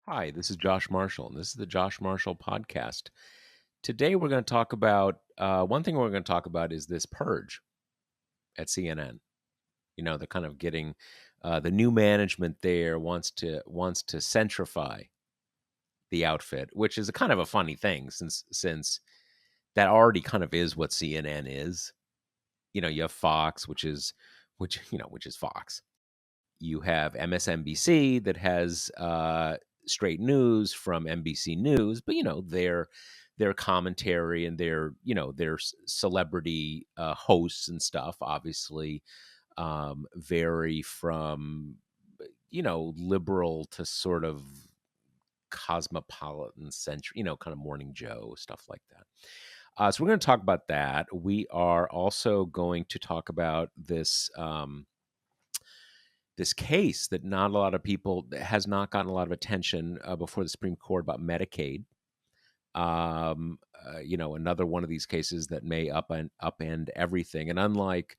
Hi, this is Josh Marshall, and this is the Josh Marshall Podcast. Today, we're going to talk about one thing we're going to talk about is this purge at CNN. They're kind of getting the new management there wants to centrify the outfit, which is a kind of a funny thing since that already kind of is what CNN is. You have Fox, which is Fox. You have MSNBC that has straight news from NBC News, but their commentary and their celebrity hosts and stuff obviously vary from liberal to sort of cosmopolitan centric, kind of Morning Joe stuff like that. So we're going to talk about that. We are also going to talk about this case that not a lot of people has not gotten a lot of attention before the Supreme Court about Medicaid. Another one of these cases that may upend everything. And unlike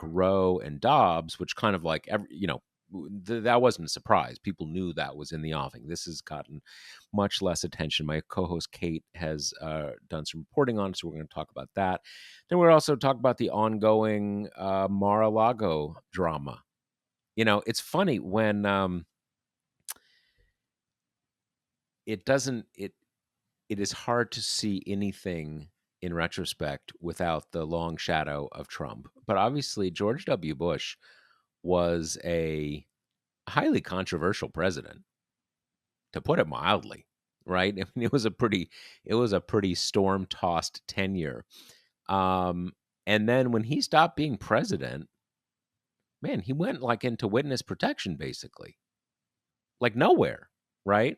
Roe and Dobbs, which kind of like that wasn't a surprise. People knew that was in the offing. This has gotten much less attention. My co-host Kate has done some reporting on it, so we're going to talk about that. Then we're also talk about the ongoing Mar-a-Lago drama. It's funny when it is hard to see anything in retrospect without the long shadow of Trump. But obviously, George W. Bush was a highly controversial president, to put it mildly, right? I mean, it was a pretty storm-tossed tenure. And then when he stopped being president, man, he went like into witness protection, basically, like nowhere, right?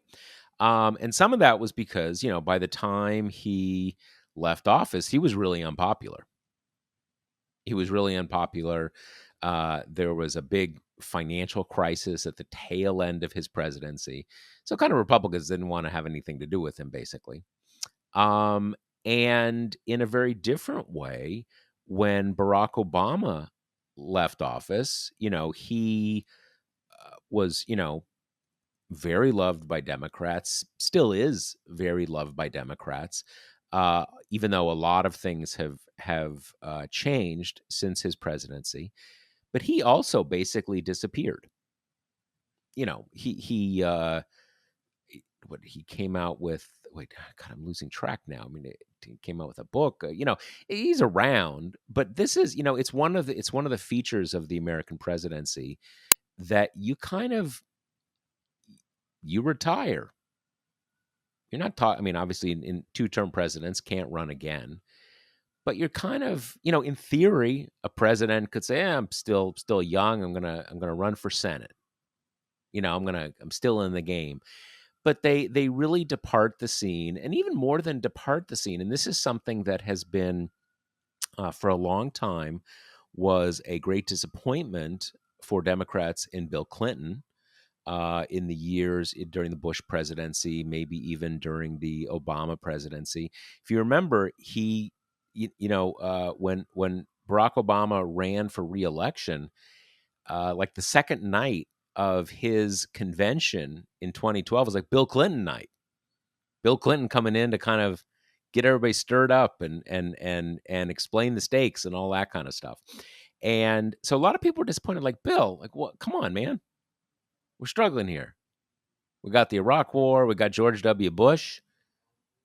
And some of that was because, by the time he left office, he was really unpopular. He was really unpopular. There was a big financial crisis at the tail end of his presidency. So kind of Republicans didn't want to have anything to do with him, basically. And in a very different way, when Barack Obama left office, he was, very loved by Democrats, still is very loved by Democrats, even though a lot of things have changed since his presidency. But he also basically disappeared. He came out with. Wait, God, I'm losing track now. I mean, he came out with a book. He's around, but this is, it's one of the features of the American presidency that you retire. You're not talking. I mean, obviously, in two-term presidents can't run again, but you're kind of, in theory, a president could say, "I'm still young. I'm gonna run for Senate. I'm still in the game." But they really depart the scene, and even more than depart the scene. And this is something that has been for a long time was a great disappointment for Democrats in Bill Clinton in the years during the Bush presidency, maybe even during the Obama presidency. If you remember, when Barack Obama ran for reelection, like the second night of his convention in 2012 was like Bill Clinton night. Bill Clinton coming in to kind of get everybody stirred up and explain the stakes and all that kind of stuff. And so a lot of people were disappointed, like, Bill, like, what? Come on, man. We're struggling here. We got the Iraq War. We got George W. Bush.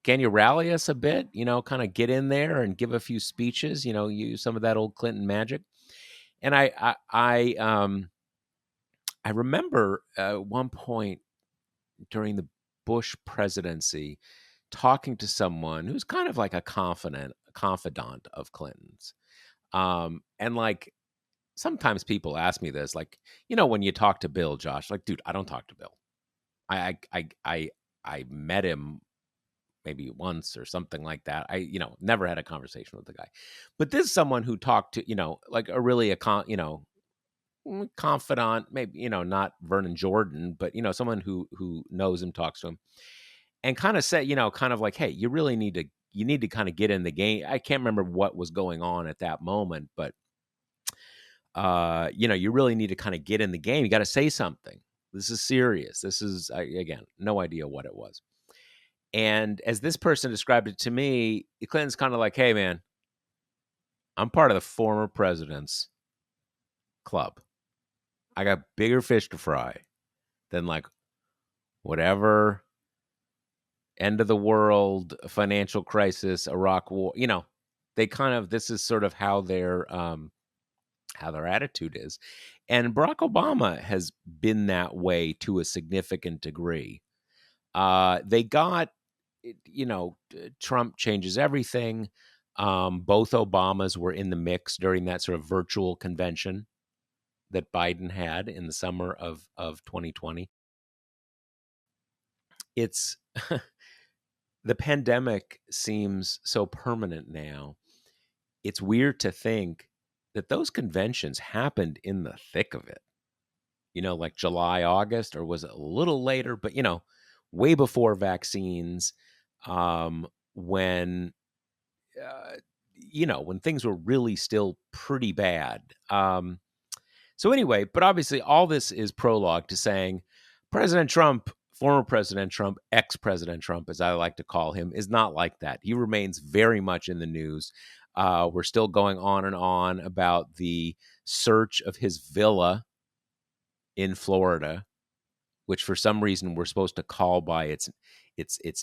Can you rally us a bit? Kind of get in there and give a few speeches. Use some of that old Clinton magic. And I remember one point during the Bush presidency talking to someone who's kind of like a confidant of Clinton's, and like sometimes people ask me this, like, when you talk to Bill, Josh, like, dude, I don't talk to Bill. I met him maybe once or something like that. I never had a conversation with the guy, but this is someone who talked to like confidant, maybe not Vernon Jordan, but someone who knows him, talks to him, and kind of said kind of like, hey, you need to kind of get in the game. I can't remember what was going on at that moment, but you really need to kind of get in the game. You got to say something. This is serious. This is, again, no idea what it was. And as this person described it to me, Clinton's kind of like, hey, man, I'm part of the former president's club. I got bigger fish to fry than like whatever end of the world, financial crisis, Iraq war. They kind of, this is sort of how their attitude is. And Barack Obama has been that way to a significant degree. They got, Trump changes everything. Both Obamas were in the mix during that sort of virtual convention that Biden had in the summer of 2020. It's the pandemic seems so permanent now. It's weird to think that those conventions happened in the thick of it. Like July, August, or was it a little later? But way before vaccines, when when things were really still pretty bad. So anyway, but obviously all this is prologue to saying President Trump, former President Trump, ex-President Trump, as I like to call him, is not like that. He remains very much in the news. We're still going on and on about the search of his villa in Florida, which for some reason we're supposed to call by its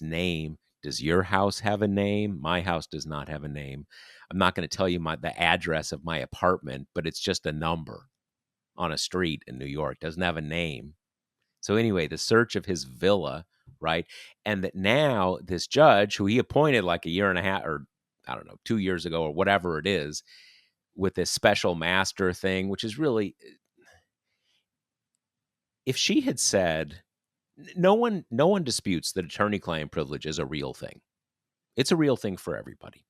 name. Does your house have a name? My house does not have a name. I'm not going to tell you the address of my apartment, but it's just a number on a street in New York. Doesn't have a name. So anyway, the search of his villa, right? And that now this judge, who he appointed like a year and a half, or I don't know, 2 years ago or whatever it is, with this special master thing, which is really, if she had said, no one disputes that attorney-client privilege is a real thing. It's a real thing for everybody.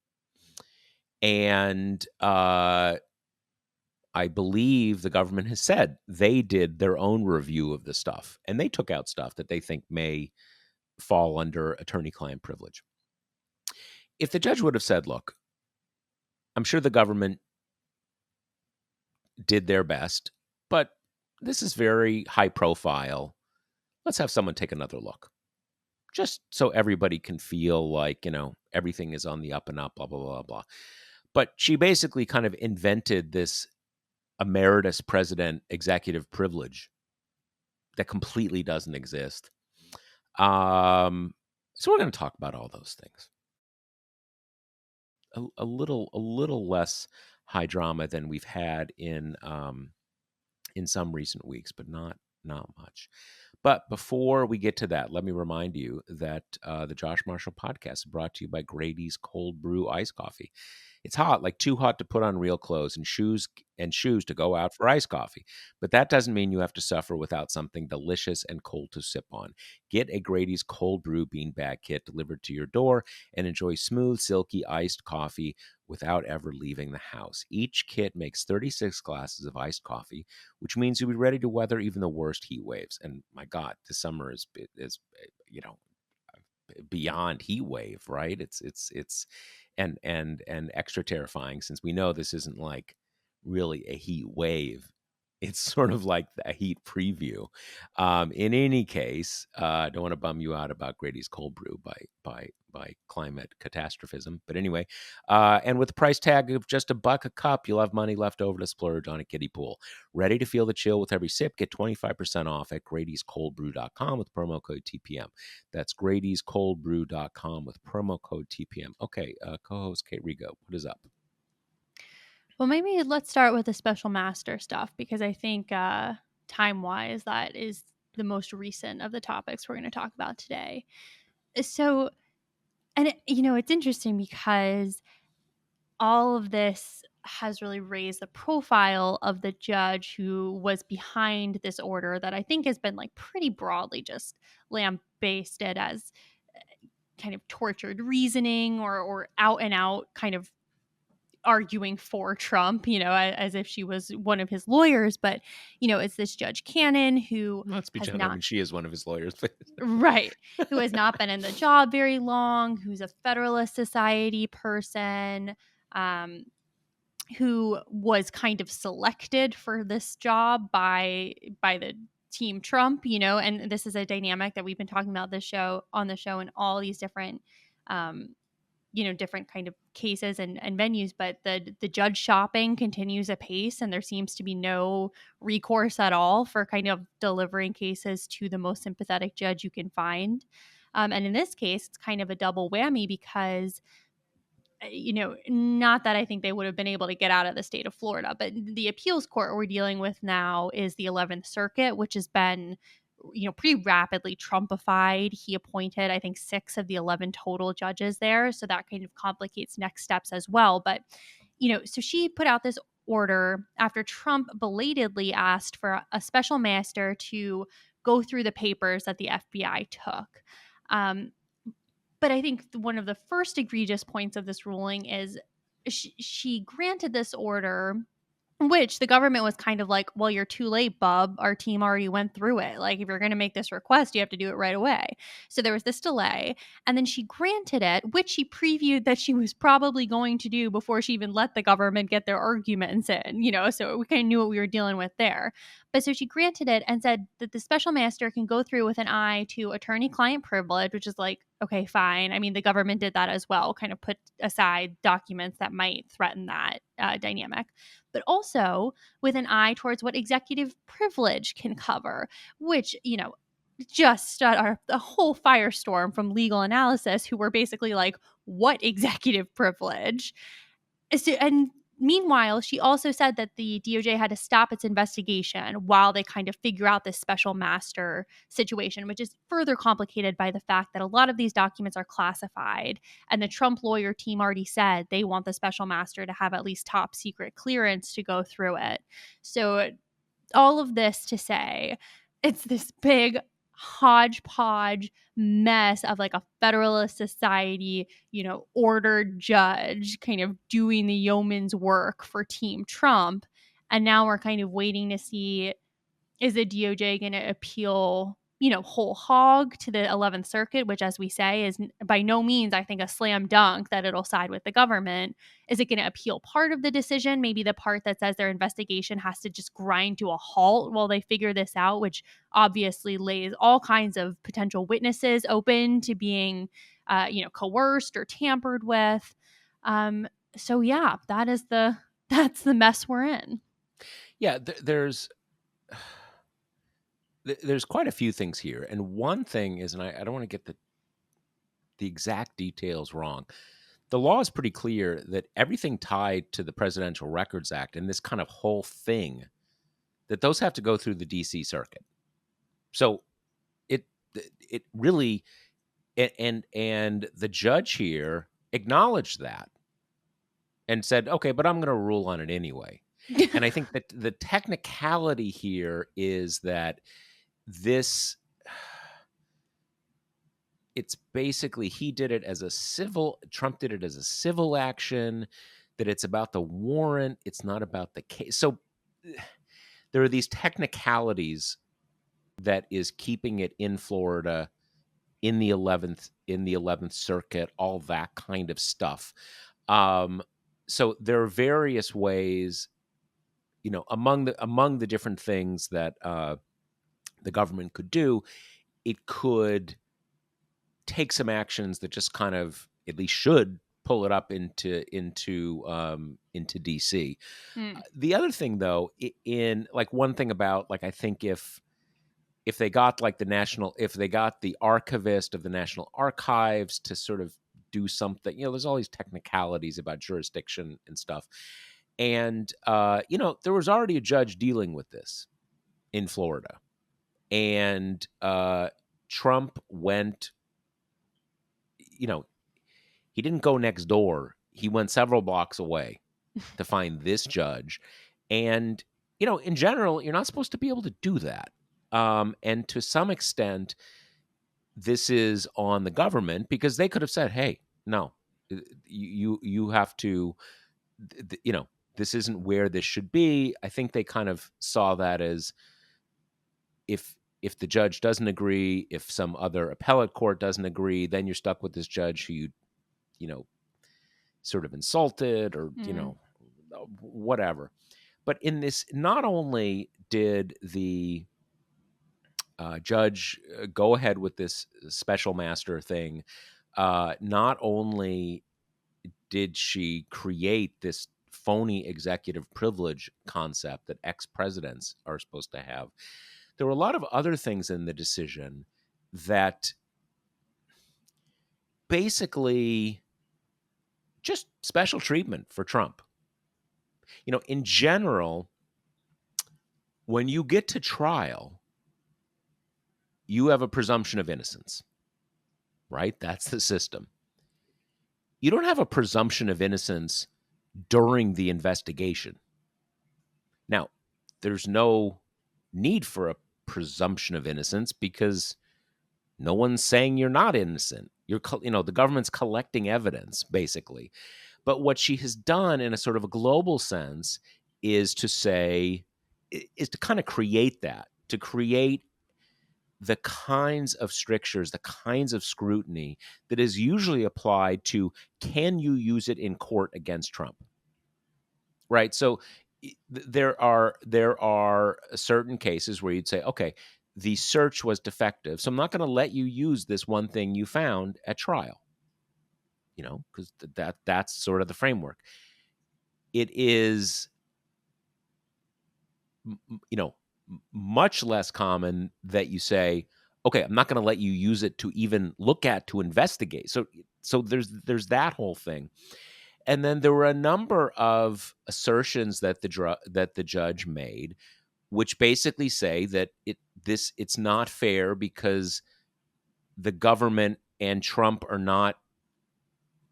And I believe the government has said they did their own review of the stuff, and they took out stuff that they think may fall under attorney-client privilege. If the judge would have said, look, I'm sure the government did their best, but this is very high profile. Let's have someone take another look, just so everybody can feel like, everything is on the up and up, blah, blah, blah, blah. But she basically kind of invented this emeritus president executive privilege that completely doesn't exist. So we're going to talk about all those things. A little less high drama than we've had in some recent weeks, but not much. But before we get to that, let me remind you that the Josh Marshall podcast is brought to you by Grady's Cold Brew Iced Coffee. It's hot, like too hot to put on real clothes and shoes to go out for iced coffee. But that doesn't mean you have to suffer without something delicious and cold to sip on. Get a Grady's Cold Brew beanbag kit delivered to your door and enjoy smooth, silky iced coffee without ever leaving the house. Each kit makes 36 glasses of iced coffee, which means you'll be ready to weather even the worst heat waves. And my God, this summer is beyond heat wave, right? It's and extra terrifying, since we know this isn't like really a heat wave. It's sort of like a heat preview. In any case, I don't want to bum you out about Grady's Cold Brew by climate catastrophism. But anyway, and with the price tag of just $1 a cup, you'll have money left over to splurge on a kiddie pool. Ready to feel the chill with every sip? Get 25% off at Grady'sColdBrew.com with promo code TPM. That's Grady'sColdBrew.com with promo code TPM. Okay, co-host Kate Rigo, what is up? Well, maybe let's start with the special master stuff, because I think time-wise, that is the most recent of the topics we're going to talk about today. So, and it's interesting because all of this has really raised the profile of the judge who was behind this order that I think has been like pretty broadly just lambasted as kind of tortured reasoning or out and out kind of arguing for Trump, as if she was one of his lawyers. But, it's this Judge Cannon who Let's be has generous. not, I mean, she is one of his lawyers. right, who has not been in the job very long, who's a Federalist Society person, who was kind of selected for this job by the Team Trump, and this is a dynamic that we've been talking about on the show in all these different um, different kind of cases and venues, but the judge shopping continues apace, and there seems to be no recourse at all for kind of delivering cases to the most sympathetic judge you can find. And in this case, it's kind of a double whammy because not that I think they would have been able to get out of the state of Florida, but the appeals court we're dealing with now is the 11th Circuit, which has been, pretty rapidly Trumpified. He appointed, I think, 6 of the 11 total judges there. So that kind of complicates next steps as well. But, so she put out this order after Trump belatedly asked for a special master to go through the papers that the FBI took. Um, but I think one of the first egregious points of this ruling is she granted this order, which the government was kind of like, well, you're too late, bub. Our team already went through it. Like, if you're going to make this request, you have to do it right away. So there was this delay. And then she granted it, which she previewed that she was probably going to do before she even let the government get their arguments in, so we kind of knew what we were dealing with there. But so she granted it and said that the special master can go through with an eye to attorney client privilege, which is like, okay, fine. I mean, the government did that as well, kind of put aside documents that might threaten that dynamic, but also with an eye towards what executive privilege can cover, which, just started a whole firestorm from legal analysis who were basically like, what executive privilege? And meanwhile, she also said that the DOJ had to stop its investigation while they kind of figure out this special master situation, which is further complicated by the fact that a lot of these documents are classified. And the Trump lawyer team already said they want the special master to have at least top secret clearance to go through it. So, all of this to say, it's this big hodgepodge mess of like a Federalist Society, ordered judge kind of doing the yeoman's work for Team Trump. And now we're kind of waiting to see, is the DOJ going to appeal, whole hog to the 11th Circuit, which, as we say, is by no means, I think, a slam dunk that it'll side with the government. Is it going to appeal part of the decision? Maybe the part that says their investigation has to just grind to a halt while they figure this out, which obviously lays all kinds of potential witnesses open to being, coerced or tampered with. So yeah, that's the mess we're in. Yeah, there's quite a few things here, and one thing is, and I don't want to get the exact details wrong. The law is pretty clear that everything tied to the Presidential Records Act and this kind of whole thing, that those have to go through the DC circuit. So it really, and the judge here acknowledged that and said, okay, but I'm going to rule on it anyway. And I think that the technicality here is that this, it's basically, Trump did it as a civil action, that it's about the warrant, it's not about the case. So there are these technicalities that is keeping it in Florida, in the 11th Circuit, all that kind of stuff. So there are various ways, among the different things that the government could do. It could take some actions that just kind of, at least should, pull it up into DC. The other thing, though, in like, one thing about, like, I think if they got like if they got the archivist of the National Archives to sort of do something, there's all these technicalities about jurisdiction and stuff. And, there was already a judge dealing with this in Florida. And Trump went, he didn't go next door. He went several blocks away to find this judge. And, in general, you're not supposed to be able to do that. And to some extent, this is on the government, because they could have said, hey, no, you have to, this isn't where this should be. I think they kind of saw that as, if the judge doesn't agree, if some other appellate court doesn't agree, then you're stuck with this judge who sort of insulted, or, whatever. But in this, not only did the Judge, go ahead with this special master thing. Not only did she create this phony executive privilege concept that ex-presidents are supposed to have, there were a lot of other things in the decision that basically just special treatment for Trump. In general, when you get to trial, you have a presumption of innocence, right? That's the system. You don't have a presumption of innocence during the investigation. Now, there's no need for a presumption of innocence because no one's saying you're not innocent. The government's collecting evidence, basically. But what she has done in a sort of a global sense is to kind of create that, to create the kinds of strictures, the kinds of scrutiny that is usually applied to, can you use it in court against Trump? Right? So there are certain cases where you'd say, okay, the search was defective, so I'm not going to let you use this one thing you found at trial. Because that's sort of the framework. It is, much less common that you say, okay, I'm not going to let you use it to even look at, to investigate. So there's that whole thing. And then there were a number of assertions that the judge made, which basically say that it's not fair because the government and Trump are not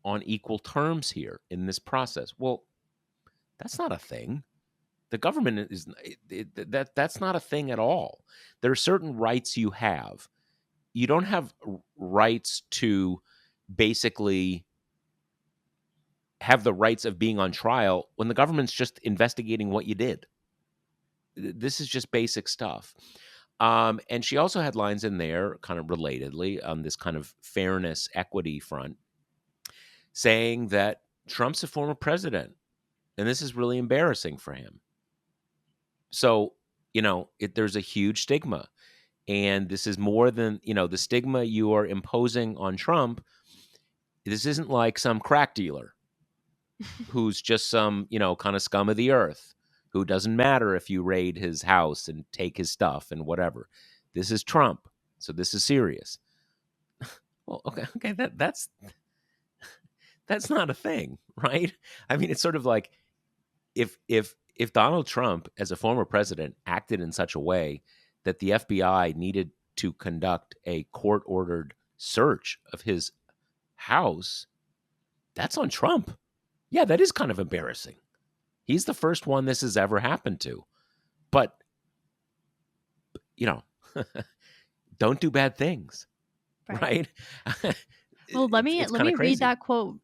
on equal terms here in this process. Well, that's not a thing. The government is that's not a thing at all. There are certain rights you have. You don't have rights to basically have the rights of being on trial when the government's just investigating what you did. This is just basic stuff. And she also had lines in there, kind of relatedly, on this kind of fairness, equity front, saying that Trump's a former president, and this is really embarrassing for him. So, there's a huge stigma. And this is more than, the stigma you are imposing on Trump. This isn't like some crack dealer who's just some, kind of scum of the earth, who doesn't matter if you raid his house and take his stuff and whatever. This is Trump. So this is serious. Well, okay, that's not a thing, right? I mean, it's sort of like if Donald Trump, as a former president, acted in such a way that the FBI needed to conduct a court-ordered search of his house, that's on Trump. Yeah, that is kind of embarrassing. He's the first one this has ever happened to. But, don't do bad things, right? Well, let me crazy. Read that quote.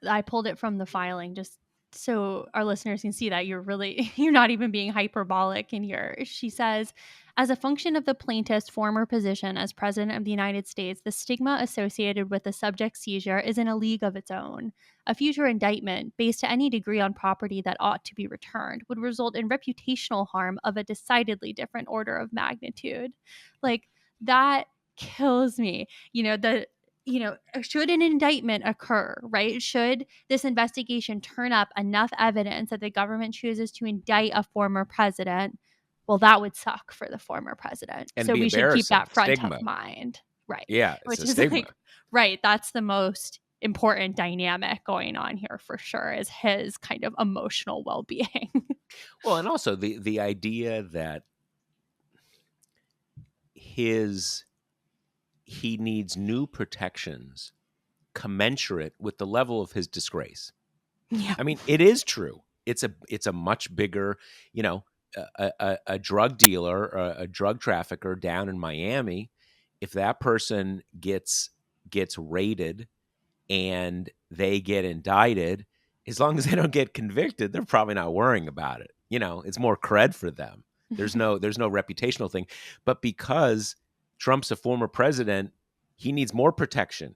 I pulled it from the filing just so our listeners can see that you're not even being hyperbolic in here. She says, as a function of the plaintiff's former position as president of the United States, the stigma associated with the subject seizure is in a league of its own. A future indictment, based to any degree on property that ought to be returned, would result in reputational harm of a decidedly different order of magnitude. Like, that kills me. Should an indictment occur, right? Should this investigation turn up enough evidence that the government chooses to indict a former president, well, that would suck for the former president. And so be we should keep that front stigma. of mind. Right. Yeah, it's Which a is stigma. Right. That's the most important dynamic going on here for sure, is his kind of emotional well-being. Well, and also the idea that he needs new protections commensurate with the level of his disgrace. Yeah. I mean, it is true. It's a much bigger, a drug dealer or a drug trafficker down in Miami. If that person gets raided and they get indicted, as long as they don't get convicted, they're probably not worrying about it. It's more cred for them. There's no reputational thing. But because Trump's a former president, he needs more protection.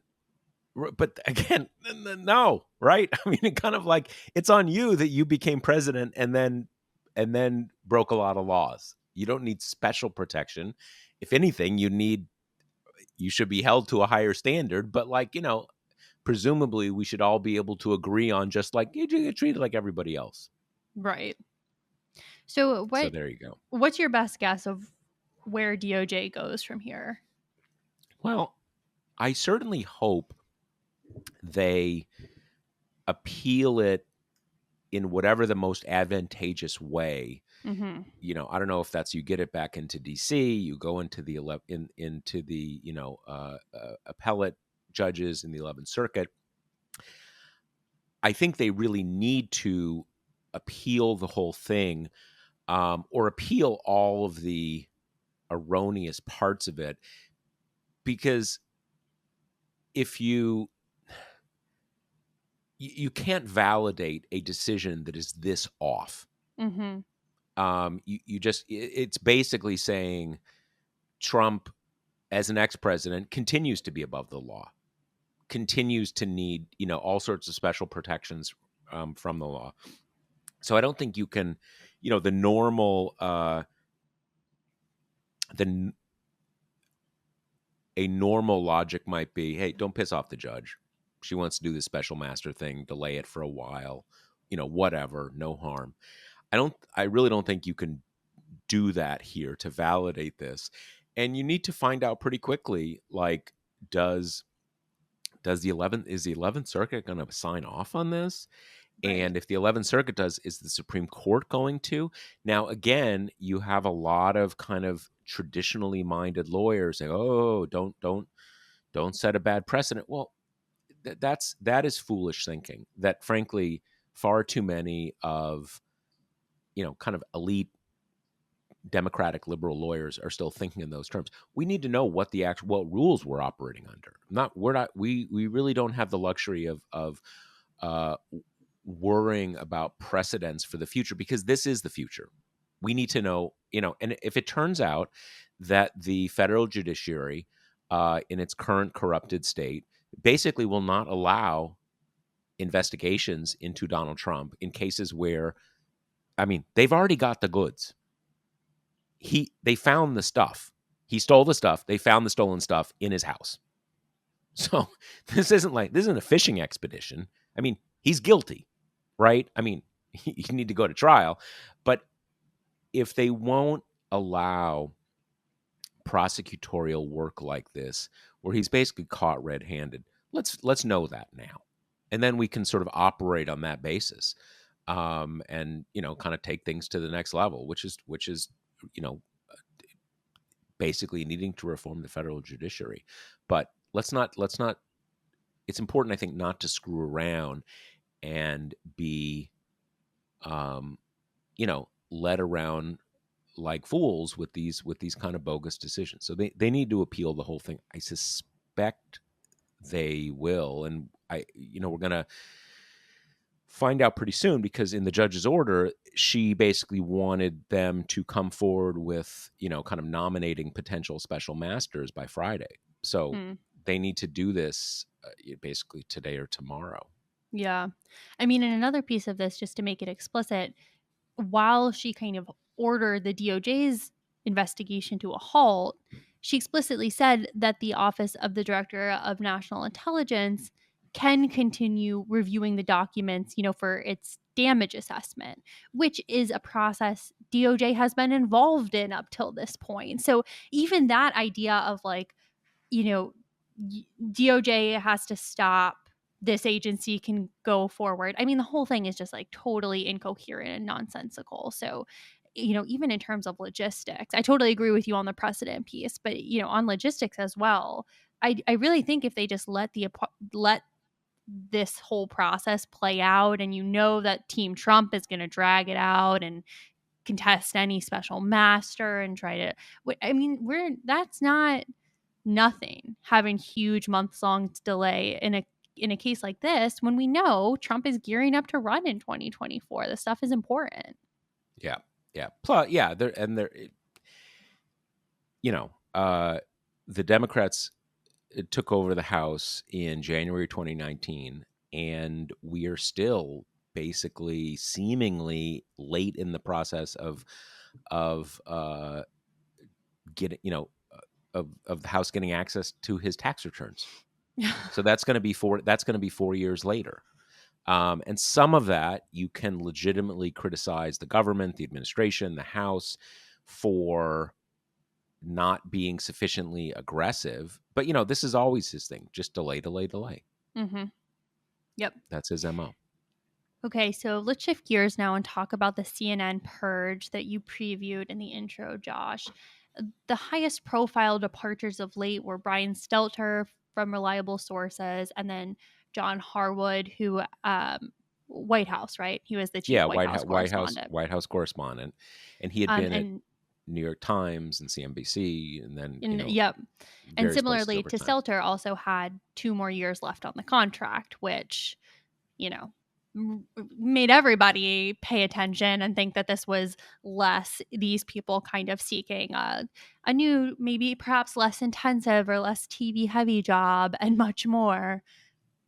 But again, no, right? I mean, it kind of like, it's on you that you became president and then broke a lot of laws. You don't need special protection. if anything, you should be held to a higher standard. But like, presumably we should all be able to agree on just like you get treated like everybody else. Right. So So there you go. what's your best guess of where DOJ goes from here? Well, I certainly hope they appeal it in whatever the most advantageous way. Mm-hmm. I don't know if that's you get it back into DC, you go into the into the appellate judges in the 11th Circuit. I think they really need to appeal the whole thing, or appeal all of the erroneous parts of it, because if you can't validate a decision that is this off. Mm-hmm. You just it's basically saying Trump as an ex-president continues to be above the law, continues to need all sorts of special protections from the law. So I don't think you can, the normal the a normal logic might be, hey, don't piss off the judge. She wants to do this special master thing, delay it for a while, whatever, no harm. I really don't think you can do that here to validate this. And you need to find out pretty quickly, like, does the 11th is the 11th Circuit going to sign off on this? Right. And if the 11th Circuit does, is the Supreme Court going to? Now, again, you have a lot of kind of traditionally minded lawyers saying, "Oh, don't set a bad precedent." Well, that is foolish thinking. That frankly, far too many of kind of elite democratic liberal lawyers are still thinking in those terms. We need to know what rules we're operating under. We really don't have the luxury of uh, worrying about precedents for the future, because this is the future. We need to know, and if it turns out that the federal judiciary, in its current corrupted state, basically will not allow investigations into Donald Trump in cases where, I mean, they've already got the goods. They found the stuff. He stole the stuff. They found the stolen stuff in his house. So this isn't a fishing expedition. I mean, he's guilty, right? I mean, you need to go to trial. But if they won't allow prosecutorial work like this, where he's basically caught red-handed, let's know that now, and then we can sort of operate on that basis, and kind of take things to the next level, which is you know basically needing to reform the federal judiciary. But let's not. It's important, I think, not to screw around and be, led around like fools with these kind of bogus decisions. So they need to appeal the whole thing. I suspect they will, and we're gonna find out pretty soon, because in the judge's order, she basically wanted them to come forward with, kind of nominating potential special masters by Friday. So Hmm. they need to do this basically today or tomorrow. Yeah. I mean, and another piece of this, just to make it explicit, while she kind of ordered the DOJ's investigation to a halt, she explicitly said that the Office of the Director of National Intelligence can continue reviewing the documents, for its damage assessment, which is a process DOJ has been involved in up till this point. So even that idea of like, you know, DOJ has to stop, this agency can go forward. I mean, the whole thing is just like totally incoherent and nonsensical. So, even in terms of logistics, I totally agree with you on the precedent piece, but on logistics as well, I really think if they just let this whole process play out, and that Team Trump is going to drag it out and contest any special master and try to, I mean, that's not nothing, having huge months long delay in a case like this, when we know Trump is gearing up to run in 2024. This stuff is important. Yeah, yeah. Plus, yeah, they're you know, uh, the Democrats took over the House in January 2019, and we are still basically seemingly late in the process of getting, of the House getting access to his tax returns. So that's going to be 4 years later. And some of that you can legitimately criticize the government, the administration, the House for not being sufficiently aggressive. But this is always his thing: just delay, delay, delay. Mm-hmm. Yep. That's his MO. Okay, so let's shift gears now and talk about the CNN purge that you previewed in the intro, Josh. The highest profile departures of late were Brian Stelter from reliable sources, and then John Harwood, who White House, right? He was the chief Yeah, White House correspondent. White House correspondent, and he had been at And New York Times and CNBC, and then yep. And various places similarly over to time. Stelter, also had 2 more years left on the contract, which you know, made everybody pay attention and think that this was less these people kind of seeking a new, maybe perhaps less intensive or less TV heavy job and much more.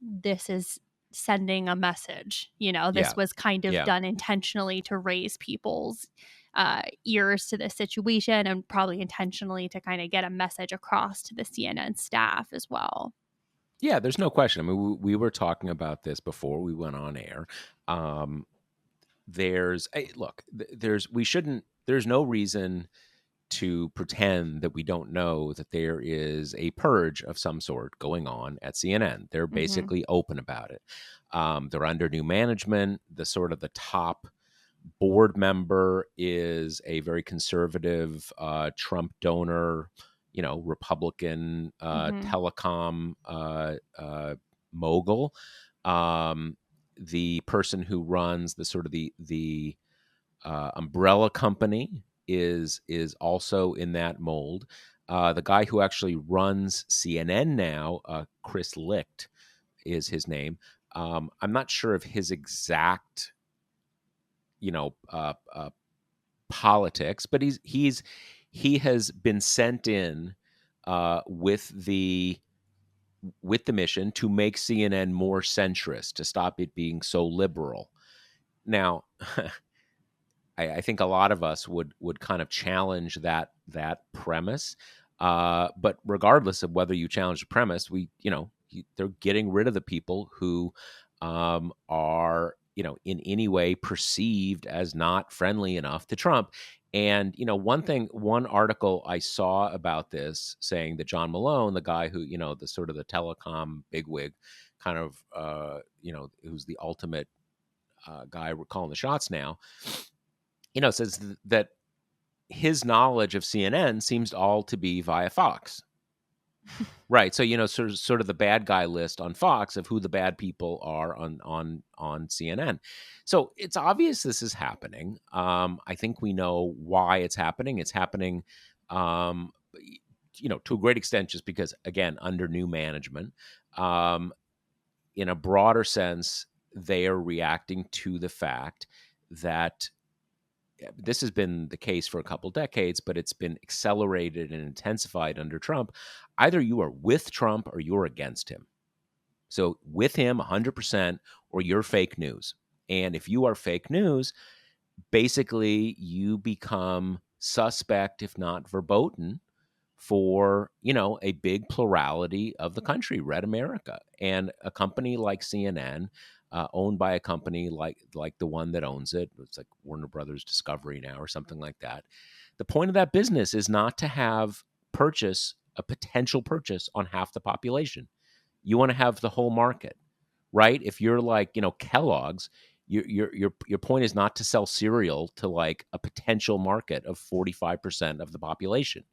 This is sending a message. Yeah, This was kind of yeah. done intentionally to raise people's ears to this situation and probably intentionally to kind of get a message across to the CNN staff as well. Yeah, there's no question. I mean, we were talking about this before we went on air. Um, look, there's no reason to pretend that we don't know that there is a purge of some sort going on at CNN. They're Hmm. basically open about it. They're under new management. The top board member is a very conservative Trump donor, Republican Hmm. telecom mogul. Um, the person who runs the umbrella company is also in that mold. The guy who actually runs CNN now, Chris Licht, is his name. I'm not sure of his exact, you know, uh, uh, politics, but he has been sent in with the mission to make CNN more centrist, to stop it being so liberal. Now, I think a lot of us would kind of challenge that premise. But regardless of whether you challenge the premise, they're getting rid of the people who are in any way perceived as not friendly enough to Trump. And one article I saw about this saying that John Malone, the guy who the sort of the telecom bigwig, kind of who's the ultimate guy calling the shots now, says that his knowledge of CNN seems all to be via Fox. Right. So, sort of the bad guy list on Fox of who the bad people are on CNN. So it's obvious this is happening. I think we know why it's happening. It's happening, to a great extent, just because, again, under new management. In a broader sense, they are reacting to the fact that this has been the case for a couple decades, but it's been accelerated and intensified under Trump. Either you are with Trump or you're against him. So with him 100% or you're fake news. And if you are fake news, basically you become suspect, if not verboten, for a big plurality of the country, red America. And a company like CNN, owned by a company like the one that owns it, it's like Warner Brothers Discovery now or something like that. The point of that business is not to have a potential purchase on half the population. You want to have the whole market, right? If you're like Kellogg's, your point is not to sell cereal to like a potential market of 45% of the population.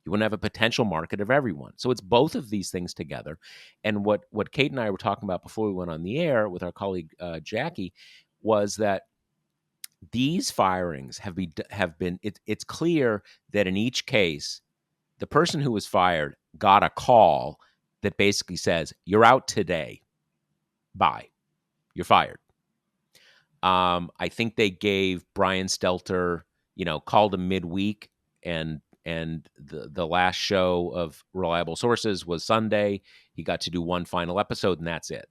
You want to have a potential market of everyone. So it's both of these things together. And what Kate and I were talking about before we went on the air with our colleague Jackie was that these firings have been. It's clear that in each case, the person who was fired got a call that basically says, "You're out today. Bye. You're fired." I think they gave Brian Stelter, called him midweek, and the last show of Reliable Sources was Sunday. He got to do one final episode, and that's it.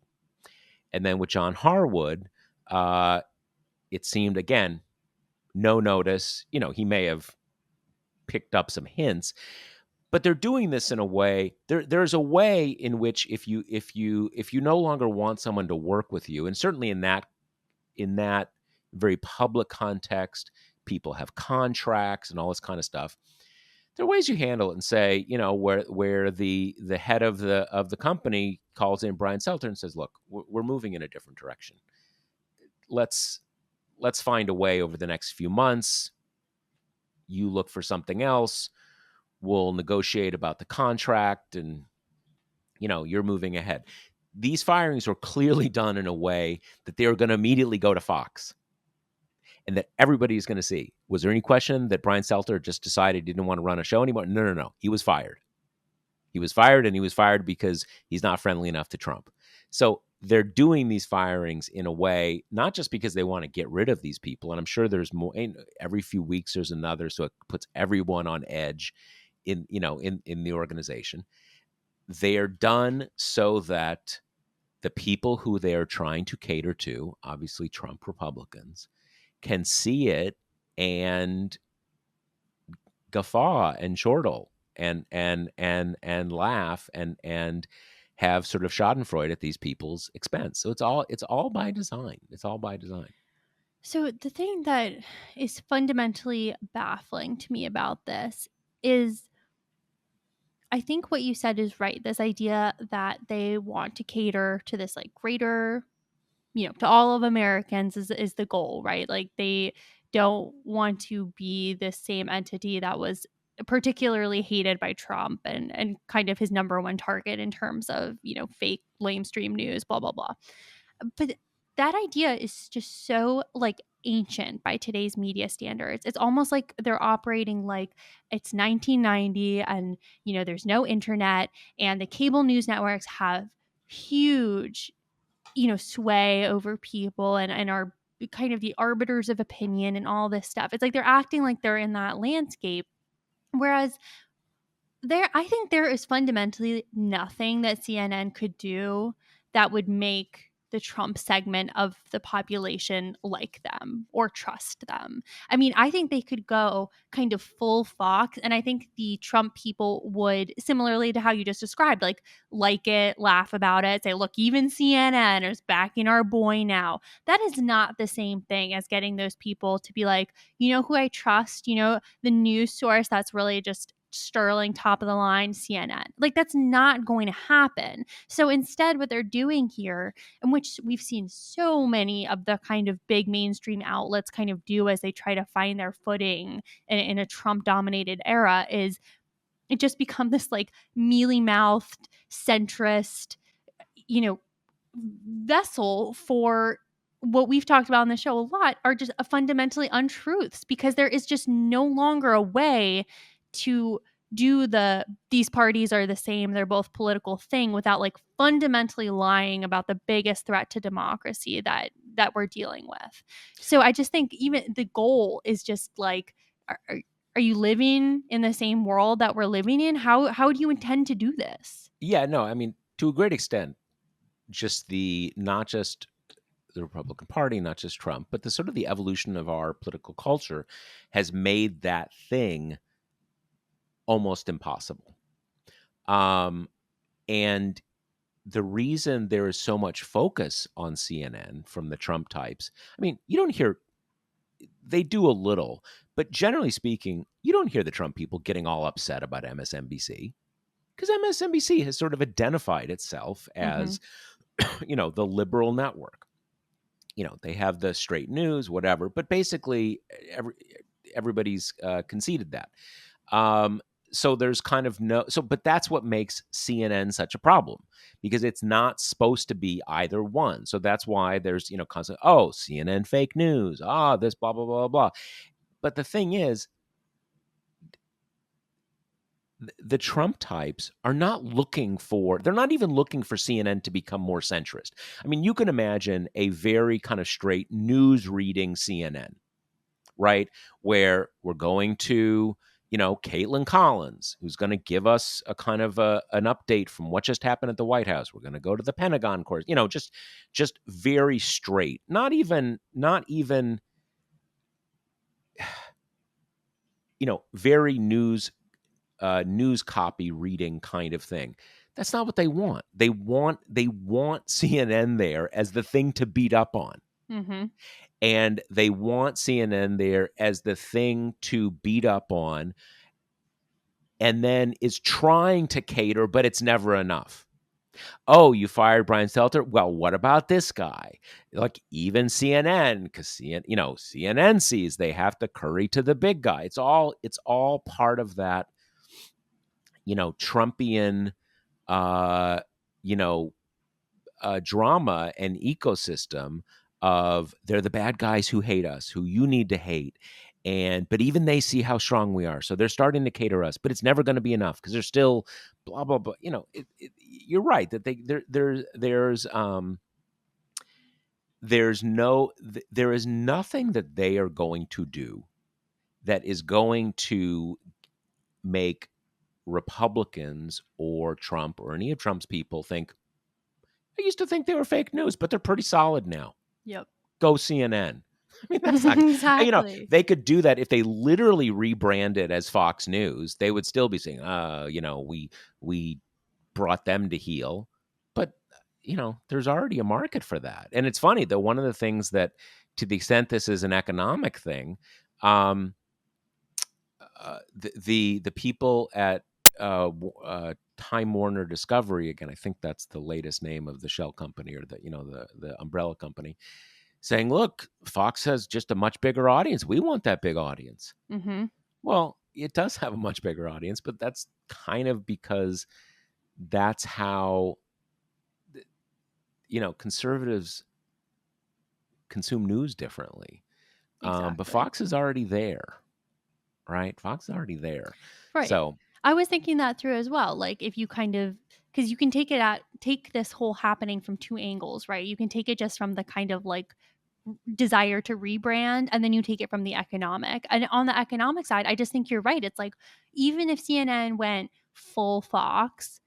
And then with John Harwood, it seemed again no notice. He may have picked up some hints, but they're doing this in a way. There's a way in which if you no longer want someone to work with you, and certainly in that very public context, people have contracts and all this kind of stuff. There are ways you handle it and say, where the head of the company calls in Brian Selter and says, "Look, we're moving in a different direction. Let's find a way over the next few months. You look for something else. We'll negotiate about the contract, and you're moving ahead." These firings were clearly done in a way that they were going to immediately go to Fox and that everybody is going to see. Was there any question that Brian Selter just decided he didn't want to run a show anymore? No, no, no. He was fired. He was fired, and he was fired because he's not friendly enough to Trump. So they're doing these firings in a way, not just because they want to get rid of these people, and I'm sure there's more. Every few weeks there's another, so it puts everyone on edge in the organization. They are done so that the people who they are trying to cater to, obviously Trump Republicans, can see it and guffaw and chortle and laugh and have sort of Schadenfreude at these people's expense. So it's all by design. It's all by design. So the thing that is fundamentally baffling to me about this is, I think what you said is right. This idea that they want to cater to this like greater, to all of Americans is the goal, right? Like they don't want to be the same entity that was particularly hated by Trump and kind of his number one target in terms of, fake lamestream news, blah, blah, blah. But that idea is just so like ancient by today's media standards. It's almost like they're operating like it's 1990 and, there's no internet and the cable news networks have huge, sway over people and are kind of the arbiters of opinion and all this stuff. It's like they're acting like they're in that landscape. Whereas I think there is fundamentally nothing that CNN could do that would make the Trump segment of the population like them or trust them. I mean, I think they could go kind of full Fox, and I think the Trump people would, similarly to how you just described, like it, laugh about it, say, look, even CNN is backing our boy now. That is not the same thing as getting those people to be like, who I trust, the news source that's really just sterling top of the line CNN. Like that's not going to happen. So instead what they're doing here, in which we've seen so many of the kind of big mainstream outlets kind of do as they try to find their footing in a Trump dominated era, is it just become this like mealy mouthed centrist, you know, vessel for what we've talked about on the show a lot, are just fundamentally untruths, because there is just no longer a way to do these parties are the same, they're both political thing without like fundamentally lying about the biggest threat to democracy that we're dealing with. So I just think even the goal is just like, are you living in the same world that we're living in? How do you intend to do this? Yeah, no, I mean, to a great extent, not just the Republican Party, not just Trump, but the sort of the evolution of our political culture has made that thing almost impossible. And the reason there is so much focus on CNN from the Trump types, I mean, you don't hear, they do a little, but generally speaking, you don't hear the Trump people getting all upset about MSNBC, because MSNBC has sort of identified itself as, the liberal network. They have the straight news, whatever, but basically everybody's conceded that. So there's kind of but that's what makes CNN such a problem, because it's not supposed to be either one. So that's why there's, constant, CNN fake news, this blah, blah, blah, blah. But the thing is, the Trump types are they're not even looking for CNN to become more centrist. I mean, you can imagine a very kind of straight news reading CNN, right? Where we're going to, Caitlin Collins, who's going to give us a kind of an update from what just happened at the White House. We're going to go to the Pentagon course, just very straight, not even, very news news copy reading kind of thing. That's not what they want. They want CNN there as the thing to beat up on. Mm-hmm. And they want CNN there as the thing to beat up on, and then is trying to cater, but it's never enough. Oh, you fired Brian Stelter? Well, what about this guy? Like even CNN, because CNN sees they have to curry to the big guy. It's all part of that, Trumpian, uh, you know, drama and ecosystem of they're the bad guys who hate us, who you need to hate. But even they see how strong we are, so they're starting to cater us. But it's never going to be enough because there's still blah blah blah. You're right that there is nothing that they are going to do that is going to make Republicans or Trump or any of Trump's people think, I used to think they were fake news, but they're pretty solid now. Yep. Go CNN. I mean, that's not, Exactly. they could do that if they literally rebranded as Fox News. They would still be saying, we brought them to heel. But, there's already a market for that. And it's funny that one of the things that, to the extent this is an economic thing, the people at Time Warner Discovery, again, I think that's the latest name of the shell company, or the umbrella company, saying, "Look, Fox has just a much bigger audience. We want that big audience." Mm-hmm. Well, it does have a much bigger audience, but that's kind of because that's how conservatives consume news differently. But Exactly. Fox is already there, right? Fox is already there. Right. So I was thinking that through as well. Like if you kind of, because you can take this whole happening from two angles, right? You can take it just from the kind of like desire to rebrand, and then you take it from the economic. And on the economic side, I just think you're right. It's like even if CNN went full Fox,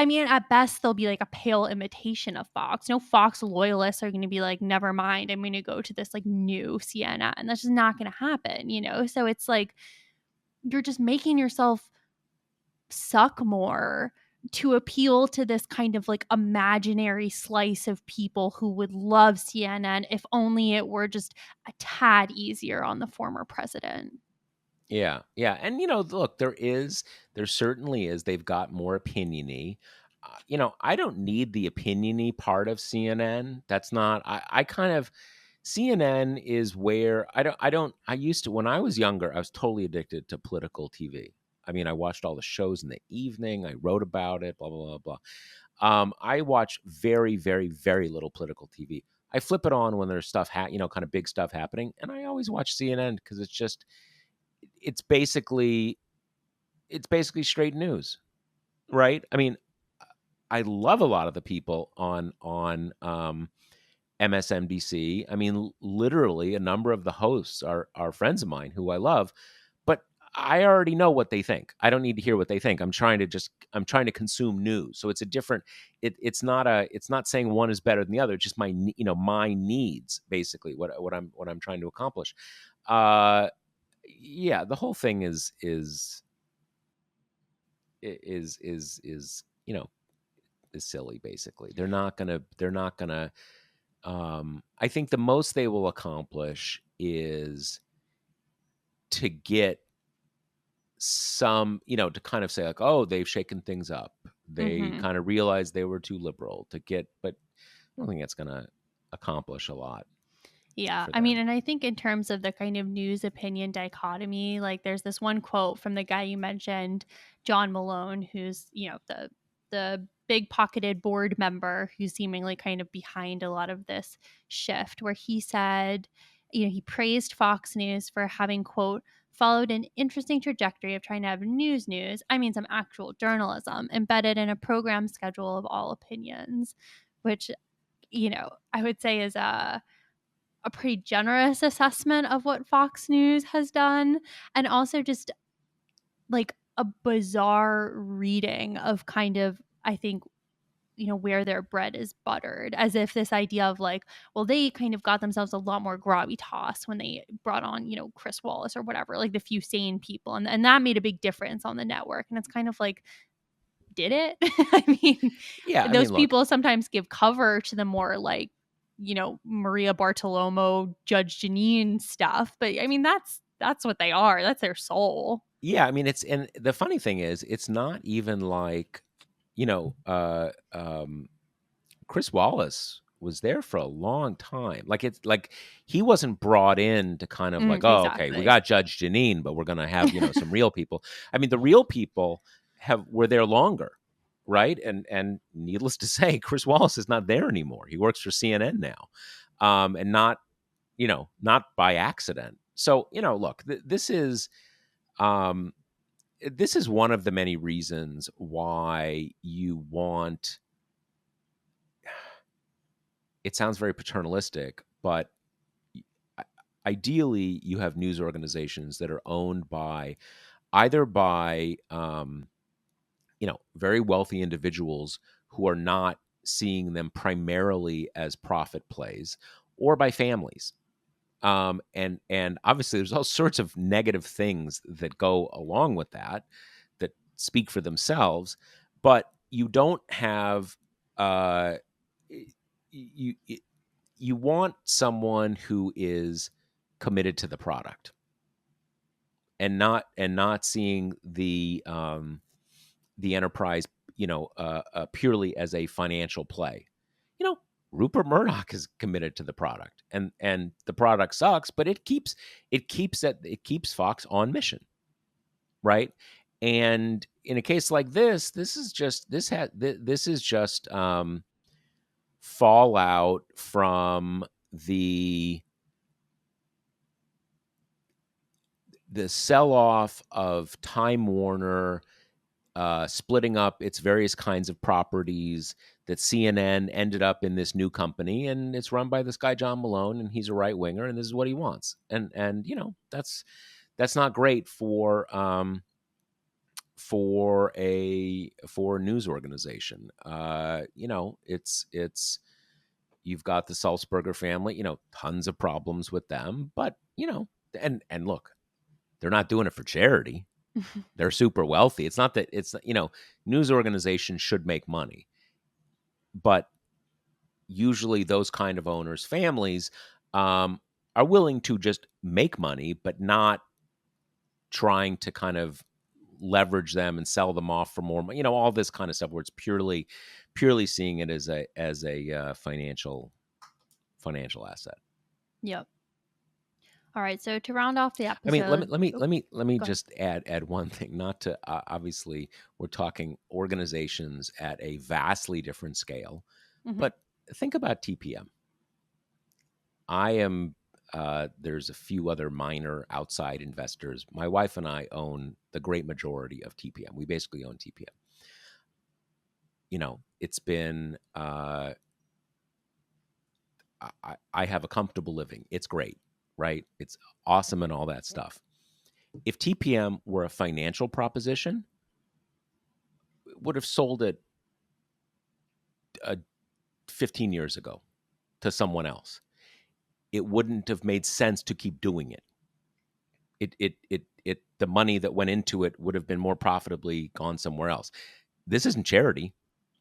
I mean, at best, they'll be like a pale imitation of Fox. No Fox loyalists are going to be like, never mind, I'm going to go to this like new CNN. That's just not going to happen. So it's like you're just making yourself suck more to appeal to this kind of like imaginary slice of people who would love CNN if only it were just a tad easier on the former president. yeah, yeah, and look, there certainly is. They've got more opiniony. I don't need the opiniony part of CNN. That's not. I kind of CNN is where I used to, when I was younger, I was totally addicted to political TV. I mean, I watched all the shows in the evening. I wrote about it. Blah blah blah blah. I watch very, very, very little political TV. I flip it on when there's stuff, kind of big stuff happening, and I always watch CNN because it's basically it's basically straight news, right? I mean, I love a lot of the people on MSNBC. I mean, literally, a number of the hosts are friends of mine who I love, but I already know what they think. I don't need to hear what they think. I'm trying to consume news. So it's a different. It's not saying one is better than the other. It's just my needs, basically what I'm trying to accomplish. Yeah, the whole thing is is silly. Basically, they're not gonna. I think the most they will accomplish is to get some, to kind of say like, oh, they've shaken things up. They Mm-hmm. kind of realized they were too liberal but I don't think it's going to accomplish a lot Yeah. for I mean, them. and I think in terms of the kind of news opinion dichotomy, like there's this one quote from the guy you mentioned, John Malone, who's, the big pocketed board member who's seemingly kind of behind a lot of this shift, where he said, he praised Fox News for having, quote, followed an interesting trajectory of trying to have news, I mean, some actual journalism embedded in a program schedule of all opinions, which, I would say is a pretty generous assessment of what Fox News has done, and also just like a bizarre reading of kind of, I think, where their bread is buttered, as if this idea of like, well, they kind of got themselves a lot more gravitas when they brought on, Chris Wallace or whatever, like the few sane people. And that made a big difference on the network. And it's kind of like, did it? I mean, Yeah, I those mean, look, people sometimes give cover to the more like, Maria Bartiromo, Judge Janine stuff. But I mean, that's what they are. That's their soul. yeah, I mean, and the funny thing is, it's not even like, you know, Chris Wallace was there for a long time. Like it's like he wasn't brought in to kind of like, oh, okay, we Exactly. got Judge Janine, but we're gonna have some real people. I mean, the real people were there longer, right? And needless to say, Chris Wallace is not there anymore. He works for CNN now, and not by accident. So look, um, this is one of the many reasons why you want. It sounds very paternalistic, but ideally, you have news organizations that are owned by either by very wealthy individuals who are not seeing them primarily as profit plays, or by families. And obviously, there's all sorts of negative things that go along with that speak for themselves, but you don't have you you want someone who is committed to the product and not seeing the enterprise purely as a financial play. Rupert Murdoch is committed to the product, and the product sucks, but it keeps Fox on mission, right? And in a case like this is just fallout from the sell off of Time Warner, splitting up its various kinds of properties, that CNN ended up in this new company, and it's run by this guy John Malone, and he's a right winger, and this is what he wants, and that's not great for a news organization. It's you've got the Salzburger family, tons of problems with them, but and look, they're not doing it for charity. They're super wealthy. It's not that news organizations should make money, but usually those kind of owners' families are willing to just make money, but not trying to kind of leverage them and sell them off for more money. All this kind of stuff where it's purely seeing it as a financial asset. Yep. All right. So to round off the I mean, let me episode, let me oh, let me let me go ahead. just add one thing. Not to obviously, we're talking organizations at a vastly different scale, Hmm. but think about TPM. I am. There's a few other minor outside investors. My wife and I own the great majority of TPM. We basically own TPM. It's been. I have a comfortable living. It's great, right? It's awesome and all that stuff. If TPM were a financial proposition, would have sold it uh, 15 years ago to someone else. It wouldn't have made sense to keep doing it. The money that went into it would have been more profitably gone somewhere else. This isn't charity.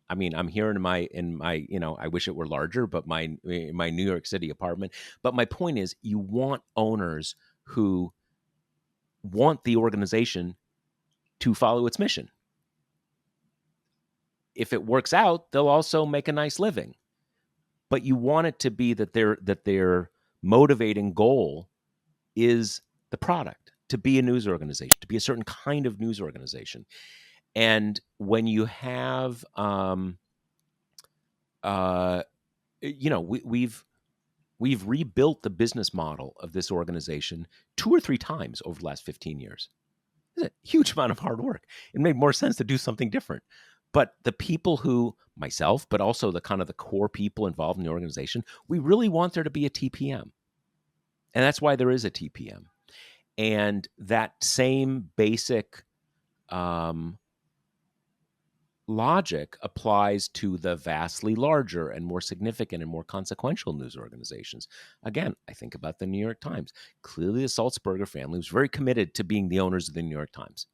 I mean, I'm here in my I wish it were larger, but my New York City apartment. But my point is, you want owners who want the organization to follow its mission. If it works out, they'll also make a nice living. But you want it to be that their motivating goal is the product, to be a news organization, to be a certain kind of news organization. And when you have we've rebuilt the business model of this organization 2 or 3 times over the last 15 years. It's a huge amount of hard work. It made more sense to do something different. But the people who, myself, but also the kind of the core people involved in the organization, we really want there to be a TPM. And that's why there is a TPM. And that same basic logic applies to the vastly larger and more significant and more consequential news organizations. Again, I think about the New York Times. Clearly, the Sulzberger family was very committed to being the owners of the New York Times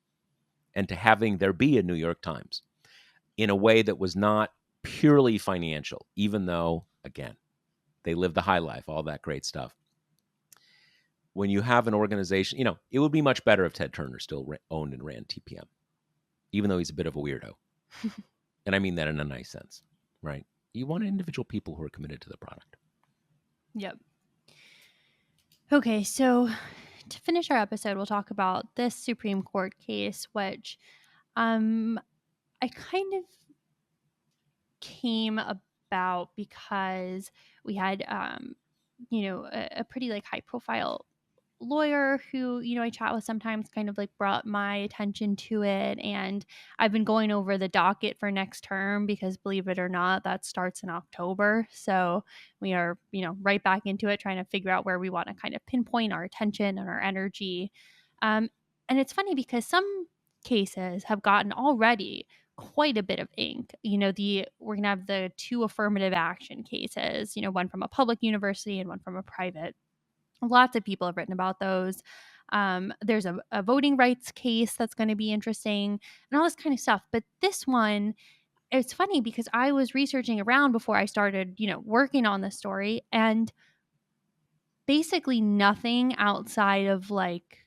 and to having there be a New York Times in a way that was not purely financial, even though, again, they live the high life, all that great stuff. When you have an organization, it would be much better if Ted Turner still owned and ran TPM, even though he's a bit of a weirdo. And I mean that in a nice sense, right? You want individual people who are committed to the product. Yep. Okay, so to finish our episode, we'll talk about this Supreme Court case, which I kind of came about because we had a pretty like high profile lawyer who I chat with sometimes kind of like brought my attention to it, and I've been going over the docket for next term because, believe it or not, that starts in October. So we are right back into it, trying to figure out where we want to kind of pinpoint our attention and our energy. And it's funny because some cases have gotten already quite a bit of ink. We're gonna have the two affirmative action cases, one from a public university and one from a private. Lots of people have written about those. There's a voting rights case that's going to be interesting and all this kind of stuff. But this one, it's funny because I was researching around before I started, working on the story, and basically nothing outside of like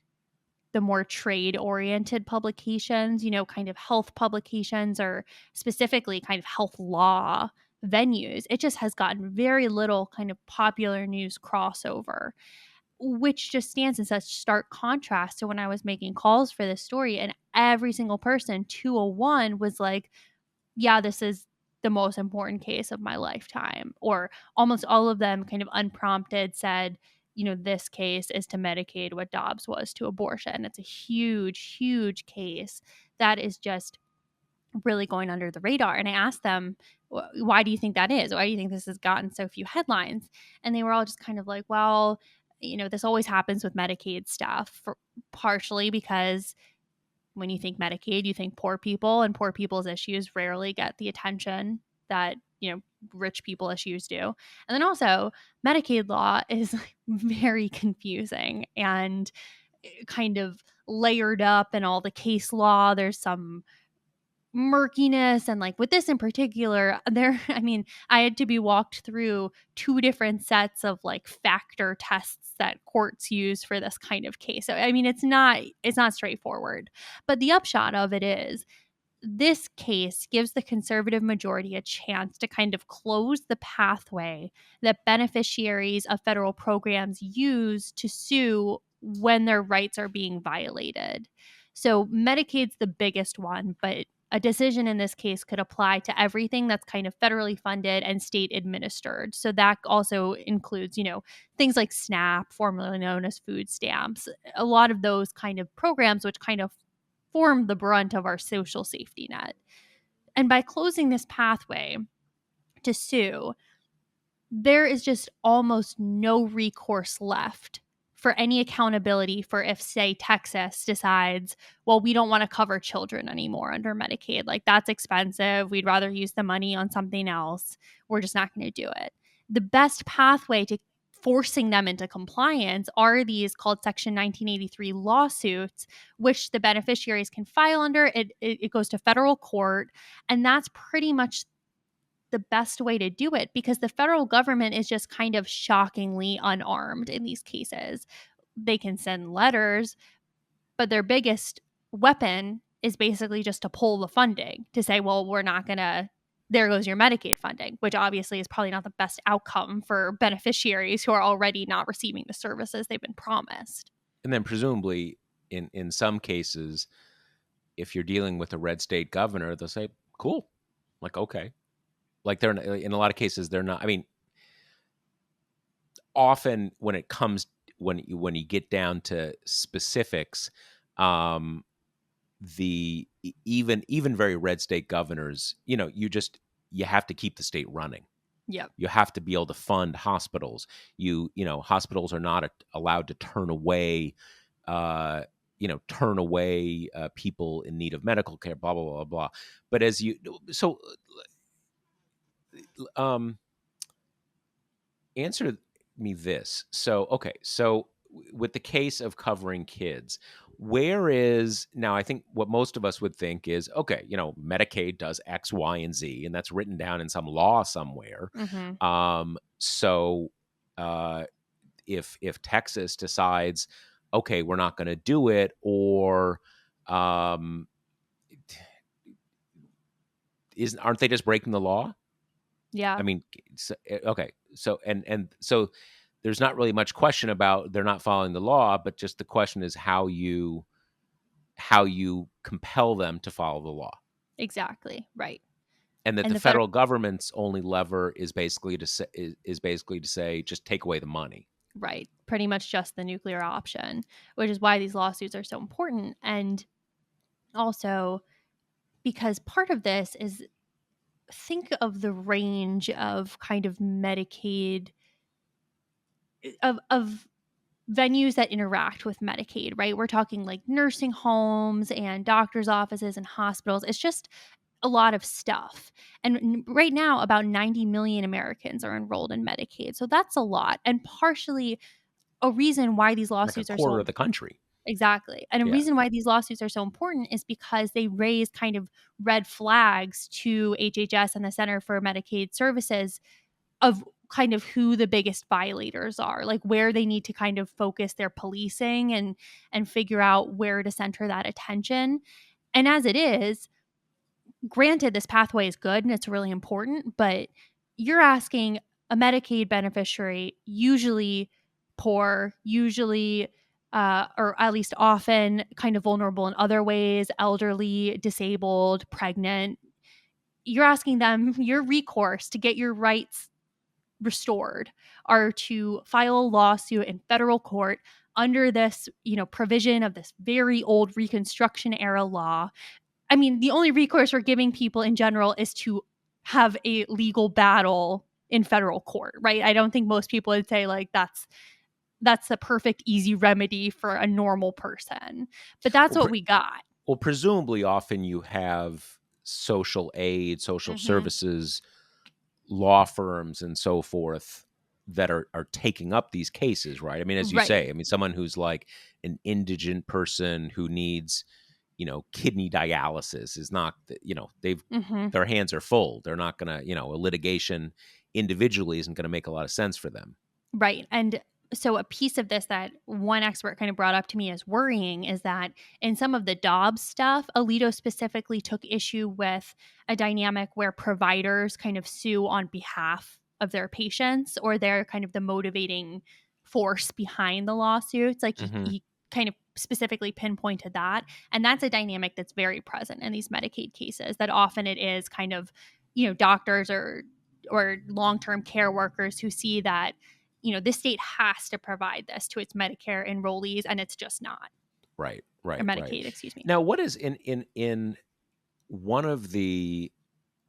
the more trade oriented publications, kind of health publications or specifically kind of health law venues. It just has gotten very little kind of popular news crossover, which just stands in such stark contrast to when I was making calls for this story. And every single person, 201, was like, yeah, this is the most important case of my lifetime. Or almost all of them, kind of unprompted, said, this case is to Medicaid what Dobbs was to abortion. It's a huge, huge case that is just really going under the radar. And I asked them, why do you think that is? Why do you think this has gotten so few headlines? And they were all just kind of like, well, this always happens with Medicaid stuff, partially because when you think Medicaid, you think poor people, and poor people's issues rarely get the attention that, rich people issues do. And then also, Medicaid law is very confusing and kind of layered up in all the case law. There's some murkiness, and like with this in particular, I had to be walked through two different sets of like factor tests that courts use for this kind of case. So it's not straightforward, but the upshot of it is this case gives the conservative majority a chance to kind of close the pathway that beneficiaries of federal programs use to sue when their rights are being violated. So Medicaid's the biggest one, but a decision in this case could apply to everything that's kind of federally funded and state administered. So that also includes, things like SNAP, formerly known as food stamps, a lot of those kind of programs which kind of form the brunt of our social safety net. And by closing this pathway to sue, there is just almost no recourse left for any accountability for if, say, Texas decides, well, we don't want to cover children anymore under Medicaid. Like, that's expensive. We'd rather use the money on something else. We're just not going to do it. The best pathway to forcing them into compliance are these called Section 1983 lawsuits, which the beneficiaries can file under. It goes to federal court, and that's pretty much the best way to do it because the federal government is just kind of shockingly unarmed in these cases. They can send letters, but their biggest weapon is basically just to pull the funding, to say, well, we're not going to, there goes your Medicaid funding, which obviously is probably not the best outcome for beneficiaries who are already not receiving the services they've been promised. And then presumably in some cases, if you're dealing with a red state governor, they'll say, cool. Like, okay. Like they're in a lot of cases, they're not. I mean, often when it comes when you get down to specifics, the even very red state governors, you have to keep the state running. Yep. You have to be able to fund hospitals. Hospitals are not allowed to turn away turn away people in need of medical care, blah blah blah blah. But as you so um answer me this. So, okay, so with the case of covering kids, where is now? I think what most of us would think is, okay, Medicaid does X, Y, and Z, and that's written down in some law somewhere. Mhm. So, uh, if Texas decides, okay, we're not going to do it, or um, isn't aren't they just breaking the law? Yeah, I mean, okay, so so there's not really much question about they're not following the law, but just the question is how you compel them to follow the law, exactly. Right. and that And the the federal federal government's only lever is basically to say just take away the money. right, pretty much just the nuclear option, which is why these lawsuits are so important. And also because part of this is, think of the range of kind of Medicaid of venues that interact with Medicaid, right? We're talking like nursing homes and doctors' offices and hospitals. It's just a lot of stuff. And right now, about 90 million Americans are enrolled in Medicaid. So that's a lot. And partially a reason why these Like a lawsuits are quarter so of the country. exactly. And a Yeah. reason why these lawsuits are so important is because they raise kind of red flags to HHS and the Center for Medicaid Services of kind of who the biggest violators are, like where they need to kind of focus their policing and figure out where to center that attention. And as it is, granted this pathway is good and it's really important, but you're asking a Medicaid beneficiary, usually poor, usually or at least often kind of vulnerable in other ways, elderly, disabled, pregnant. You're asking them your recourse to get your rights restored are to file a lawsuit in federal court under this, provision of this very old Reconstruction era law. I mean, the only recourse we're giving people in general is to have a legal battle in federal court, right? I don't think most people would say like that's the perfect easy remedy for a normal person. But that's Well, what we got. presumably, often you have social aid, social Mhm. services, law firms, and so forth that are taking up these cases, right? I mean, as you Right. say, I mean, someone who's like an indigent person who needs, kidney dialysis is not, they've Mhm. their hands are full. They're not gonna, a litigation individually isn't gonna make a lot of sense for them. Right. And so a piece of this that one expert kind of brought up to me as worrying is that in some of the Dobbs stuff, Alito specifically took issue with a dynamic where providers kind of sue on behalf of their patients, or they're kind of the motivating force behind the lawsuits. Like Hmm. he kind of specifically pinpointed that. And that's a dynamic that's very present in these Medicaid cases, that often it is kind of, doctors or long-term care workers who see that this state has to provide this to its Medicare enrollees, and it's just not, Right, or right, right. Medicaid, excuse me. Now, what is in one of the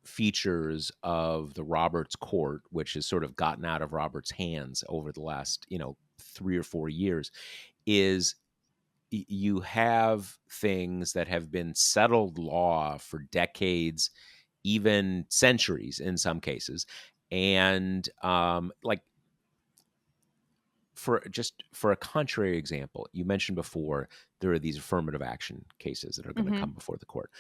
features of the Roberts Court, which has sort of gotten out of Roberts' hands over the last, 3 or 4 years, is you have things that have been settled law for decades, even centuries in some cases, and like for a contrary example, you mentioned before there are these affirmative action cases that are going to Hmm. come before the court.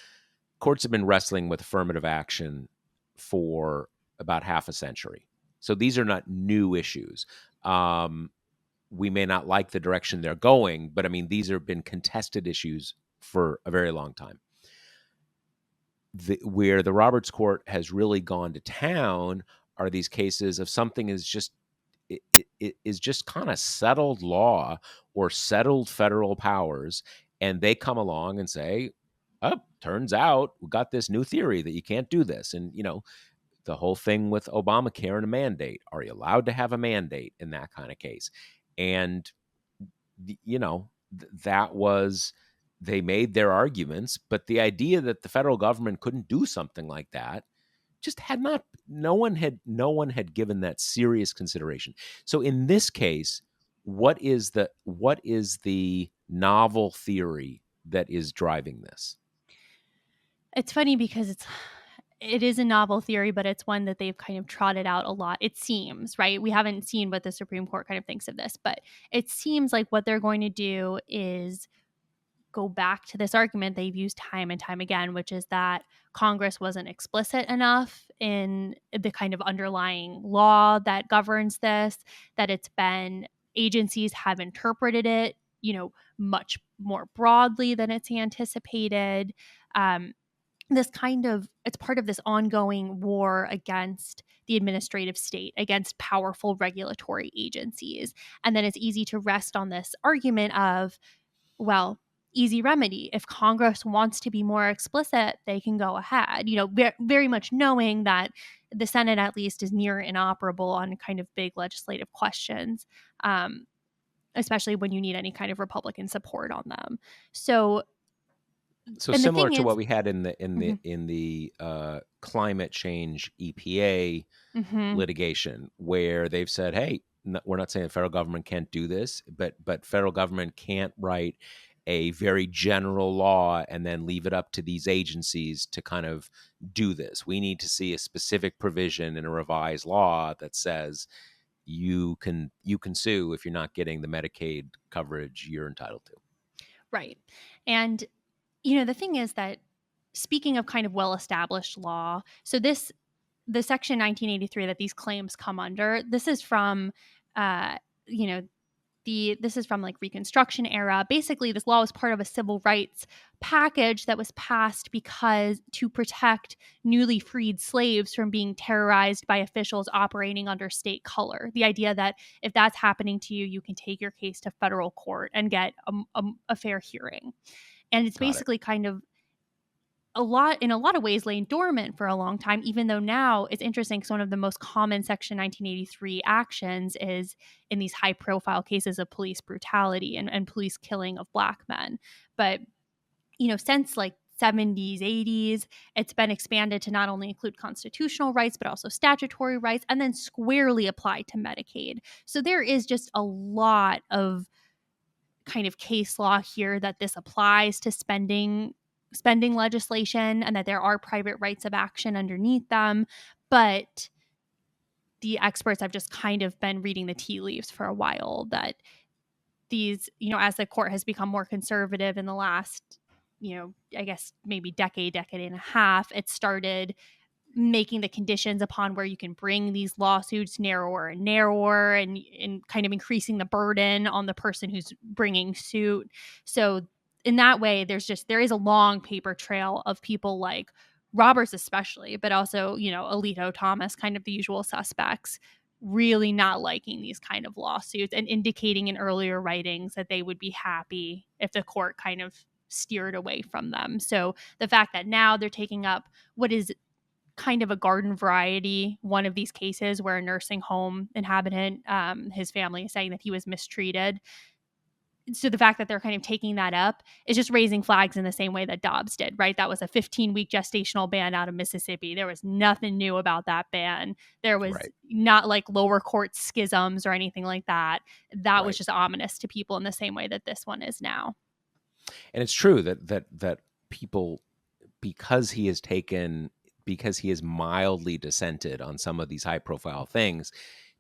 Courts have been wrestling with affirmative action for about half a century. So these are not new issues. Um, we may not like the direction they're going, but I mean, these have been contested issues for a very long time. Where the Roberts Court has really gone to town are these cases of something is just it is just kind of settled law or settled federal powers, and they come along and say, "Oh, turns out we got this new theory that you can't do this." And the whole thing with Obamacare and a mandate. Are you allowed to have a mandate in that kind of case? And that was they made their arguments, but the idea that the federal government couldn't do something like that just had not no one had given that serious consideration. So in this case, what is the novel theory that is driving this? It's funny because it is a novel theory, but it's one that they've kind of trotted out a lot. It seems, right? We haven't seen what the Supreme Court kind of thinks of this, but it seems like what they're going to do is go back to this argument they've used time and time again, which is that Congress wasn't explicit enough in the kind of underlying law that governs this, that it's been agencies have interpreted it, much more broadly than it's anticipated. Um, this kind of it's part of this ongoing war against the administrative state, against powerful regulatory agencies. And then it's easy to rest on this argument of, well, easy remedy. If Congress wants to be more explicit, they can go ahead, very much knowing that the Senate at least is near inoperable on kind of big legislative questions, especially when you need any kind of Republican support on them. So, So and the similar thing to what is, we had in the in the mhm, in the climate change EPA mhm, litigation, where they've said, "Hey, we're not saying the federal government can't do this, but federal government can't write a very general law and then leave it up to these agencies to kind of do this. We need to see a specific provision in a revised law that says you can sue if you're not getting the Medicaid coverage you're entitled to." right. And the thing is that, speaking of kind of well-established law, so the Section 1983 that these claims come under, this is from, you know, this is from like Reconstruction era. Basically, this law was part of a civil rights package that was passed because to protect newly freed slaves from being terrorized by officials operating under state color. The idea that if that's happening to you, you can take your case to federal court and get a fair hearing. And it's Got it. basically kind of in a lot of ways laid dormant for a long time, even though now it's interesting because one of the most common Section 1983 actions is in these high profile cases of police brutality and police killing of Black men. But since like 70s, 80s, it's been expanded to not only include constitutional rights, but also statutory rights, and then squarely applied to Medicaid. So there is just a lot of kind of case law here that this applies to spending legislation, and that there are private rights of action underneath them. But the experts have just kind of been reading the tea leaves for a while, that these, as the court has become more conservative in the last, I guess maybe decade and a half, it started making the conditions upon where you can bring these lawsuits narrower and narrower, and kind of increasing the burden on the person who's bringing suit. So in that way, there is a long paper trail of people like Roberts especially, but also, Alito, Thomas, kind of the usual suspects, really not liking these kind of lawsuits and indicating in earlier writings that they would be happy if the court kind of steered away from them. So the fact that now they're taking up what is kind of a garden variety one of these cases where a nursing home inhabitant, his family is saying that he was mistreated. So the fact that they're kind of taking that up is just raising flags in the same way that Dobbs did, right? That was a 15-week gestational ban out of Mississippi. There was nothing new about that ban. There was Right. not like lower court schisms or anything like that. That was Right. just ominous to people in the same way that this one is now. And it's true that people, because he has taken because he has mildly dissented on some of these high profile things,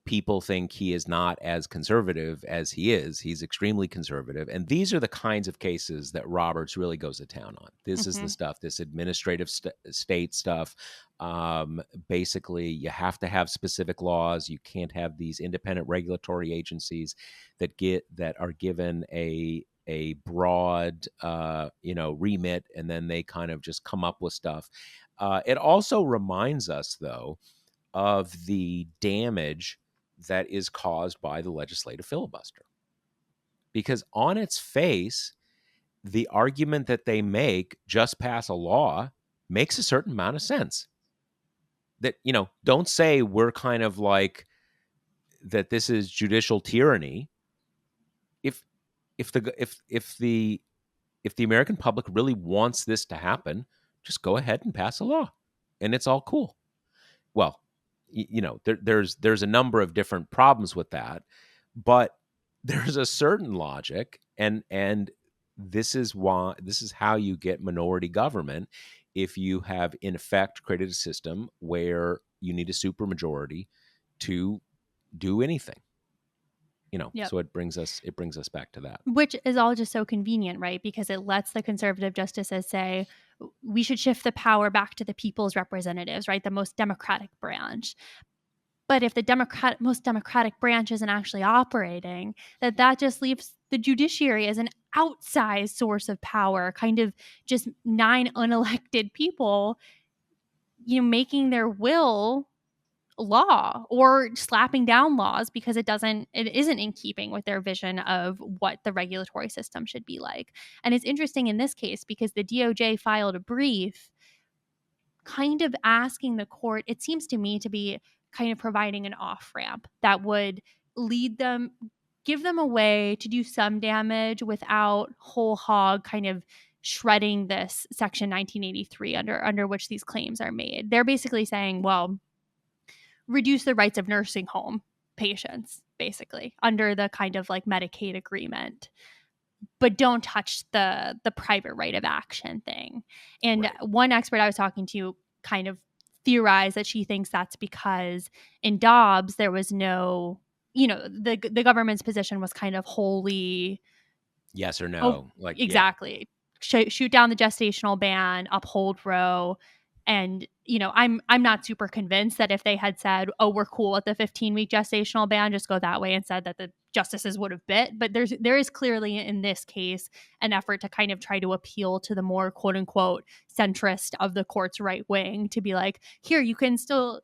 people think he is not as conservative as he is. He's extremely conservative. And these are the kinds of cases that Roberts really goes to town on. This is the Mm-hmm. stuff, this administrative state stuff. Basically, you have to have specific laws. You can't have these independent regulatory agencies that are given a broad remit, and then they kind of just come up with stuff. It also reminds us, though, of the damage that is caused by the legislative filibuster. Because on its face, the argument that they make, just pass a law, makes a certain amount of sense. That, don't say we're kind of like that this is judicial tyranny. If if the American public really wants this to happen, just go ahead and pass a law, and it's all cool. Well, there's a number of different problems with that, but there's a certain logic, and this is how you get minority government. If you have in effect created a system where you need a supermajority to do anything, Yep. so it brings us back to that. Which is all just so convenient, right? Because it lets the conservative justices say, we should shift the power back to the people's representatives, right? The most democratic branch. But if the most democratic branch isn't actually operating, that just leaves the judiciary as an outsized source of power, kind of just 9 unelected people, making their will law or slapping down laws because it isn't in keeping with their vision of what the regulatory system should be like. And it's interesting in this case because the DOJ filed a brief kind of asking the court, it seems to me to be kind of providing an off ramp that would give them a way to do some damage without whole hog kind of shredding this section 1983 under which these claims are made. They're basically saying, well, reduce the rights of nursing home patients, basically, under the kind of like Medicaid agreement, but don't touch the private right of action thing. And Right. one expert I was talking to kind of theorized that she thinks that's because in Dobbs there was no, the government's position was kind of wholly, Yes or oh, no, like, yeah. exactly. Shoot down the gestational ban, uphold Roe. And, I'm not super convinced that if they had said, oh, we're cool with the 15-week gestational ban, just go that way and said that the justices would have bit. But there is clearly in this case an effort to kind of try to appeal to the more quote unquote centrist of the court's right wing to be like, here, you can still,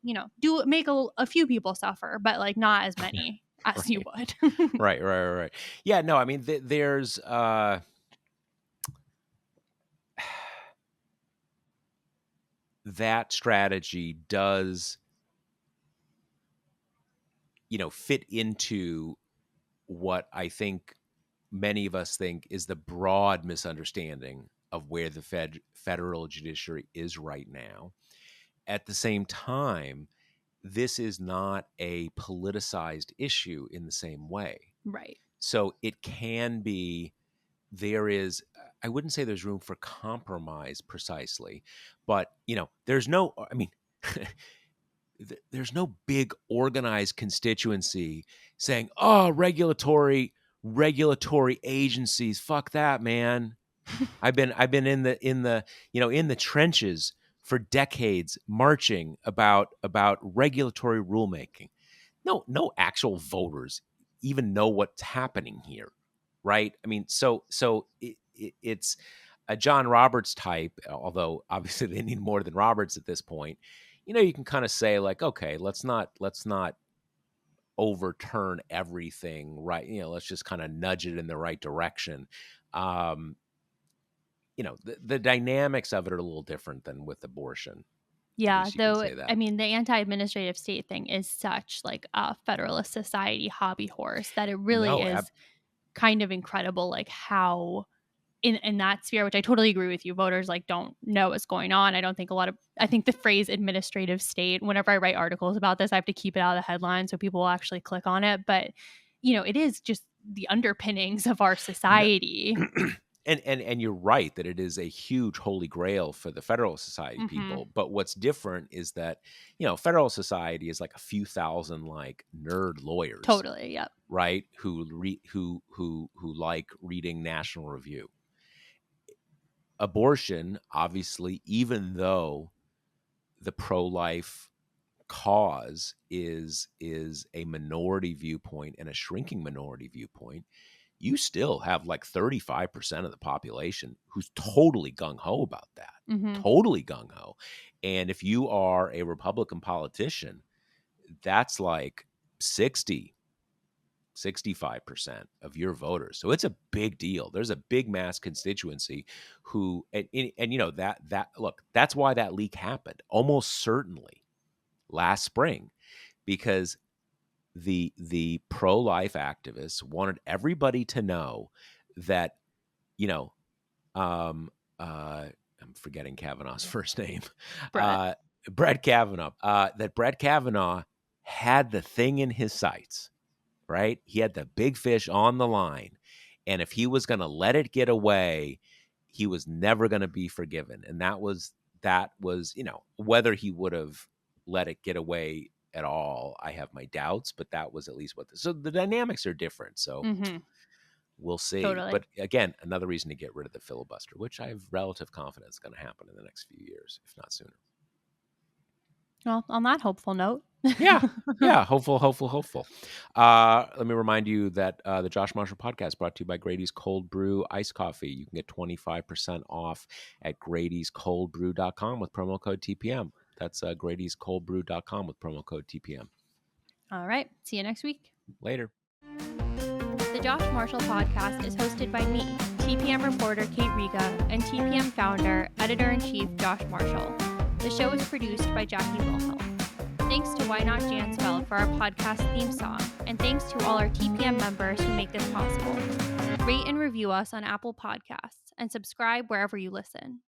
make a few people suffer, but like not as many as you Right. would. Right. Yeah, no, I mean, there's that strategy does, fit into what I think many of us think is the broad misunderstanding of where the federal judiciary is right now. At the same time, this is not a politicized issue in the same way. Right. So it can be, there is, I wouldn't say there's room for compromise precisely, but, there's no, I mean, there's no big organized constituency saying, "Oh, regulatory agencies, fuck that, man." I've been in the trenches for decades marching about regulatory rulemaking. No actual voters even know what's happening here, right? I mean, so it's a John Roberts type, although obviously they need more than Roberts at this point. You can kind of say like, okay, let's not overturn everything, right? Let's just kind of nudge it in the right direction. Um, the dynamics of it are a little different than with abortion. At Yeah, least you can though, say that. I mean, the anti-administrative state thing is such like a Federalist Society hobby horse that it really No, is kind of incredible, like how in that sphere, which I totally agree with you, voters like don't know what's going on. I think the phrase administrative state, whenever I write articles about this, I have to keep it out of the headline so people will actually click on it. But it is just the underpinnings of our no, society. and you're right that it is a huge holy grail for the Federal Society Hmm. people. But what's different is that Federal Society is like a few thousand like nerd lawyers, Totally. Yep. right? Who like reading National Review. Abortion, obviously, even though the pro-life cause is a minority viewpoint and a shrinking minority viewpoint, you still have like 35% of the population who's totally gung-ho about that. Hmm. Totally gung-ho. And if you are a Republican politician, that's like 65% of your voters. So it's a big deal. There's a big mass constituency who, and that look, that's why that leak happened almost certainly last spring, because the pro-life activists wanted everybody to know that, you know, I'm forgetting Kavanaugh's first name, Brett. Brett Kavanaugh, that Brett Kavanaugh had the thing in his sights, right? He had the big fish on the line. And if he was going to let it get away, he was never going to be forgiven. And that was, whether he would have let it get away at all, I have my doubts, but that was at least so the dynamics are different. So Mm-hmm. we'll see. Totally. But again, another reason to get rid of the filibuster, which I have relative confidence is going to happen in the next few years, if not sooner. Well, on that hopeful note. Yeah. Yeah. Hopeful. Let me remind you that the Josh Marshall podcast brought to you by Grady's Cold Brew Iced Coffee. You can get 25% off at Grady'sColdBrew.com with promo code TPM. That's Grady'sColdBrew.com with promo code TPM. All right. See you next week. Later. The Josh Marshall podcast is hosted by me, TPM reporter Kate Riga, and TPM founder, editor-in-chief Josh Marshall. The show is produced by Jackie Wilhelm. Thanks to Why Not Jansfeld for our podcast theme song, and thanks to all our TPM members who make this possible. Rate and review us on Apple Podcasts, and subscribe wherever you listen.